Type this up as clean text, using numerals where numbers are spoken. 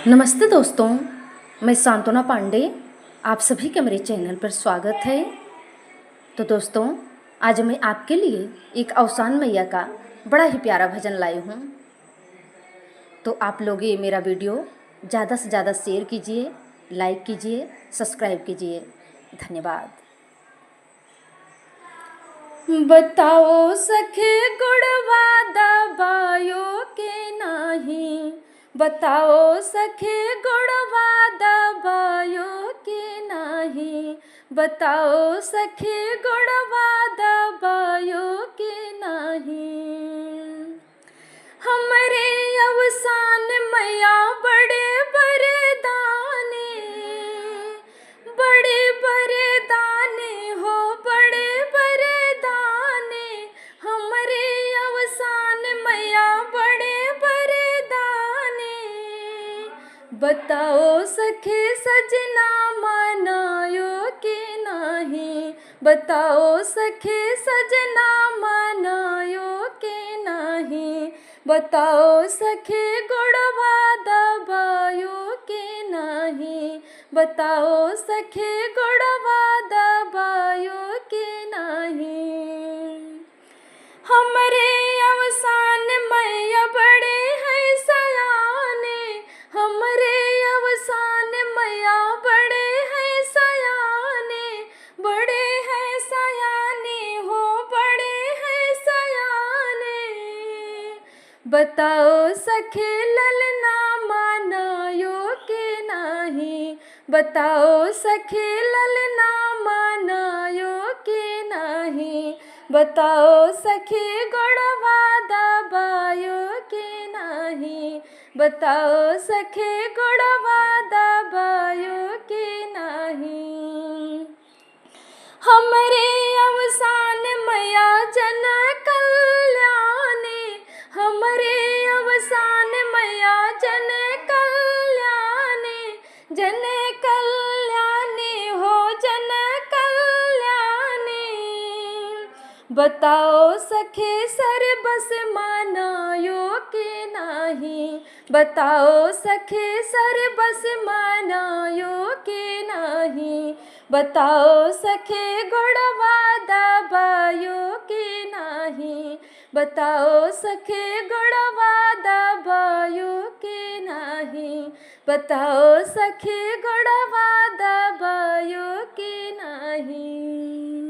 नमस्ते दोस्तों, मैं सांत्वना पांडे, आप सभी का मेरे चैनल पर स्वागत है। तो दोस्तों, आज मैं आपके लिए एक अवसान मैया का बड़ा ही प्यारा भजन लाई हूँ। तो आप लोग ये मेरा वीडियो ज़्यादा से ज़्यादा शेयर कीजिए, लाइक कीजिए, सब्सक्राइब कीजिए। धन्यवाद। बताओ सखे गुड़वा दबायो के नाही, बताओ सखे गुड़वा दबायो के नाही, बताओ सखे गुड़वा दबायो के नाही। हमरे अवसान मैया बड़े बरदाने, बड़े बरदाने हो, बड़े बरदाने। हमरे अवसान मैया बड़े बरदाने। बताओ सखे सजना मनायो के नाही, बताओ सखे सजना मनायो के नाही, बताओ सखे गुड़वा दबायो के नाही, बताओ सखे गुड़वा दबायो के नाही। हमरे अवसान मैया बड़े हैं सयाने, हमरे अवसान मैया बड़े हैं सयाने, बड़े हैं सयाने हो, बड़े हैं सयाने। बताओ सखे ललना मनायो के नाही, बताओ सखे ललना मनायो के नाही, बताओ सखे गुड़वा दबायो के नाही, बताओ सखे गुड़वा दबायो के नाही। हमरे अवसान मैया जन कल्याणी, हमरे अवसान मैया जन कल्याणी, जन कल्याणी हो, जन कल्याणी। बताओ सखे सरबस मनायो के नाही, बताओ सखे सरबस मनायो के नाही, बताओ सखे गुड़वा दबायो के नाही, बताओ सखे गुड़वा दबायो के नाही, बताओ सखे गुड़वा दबायो के नाही।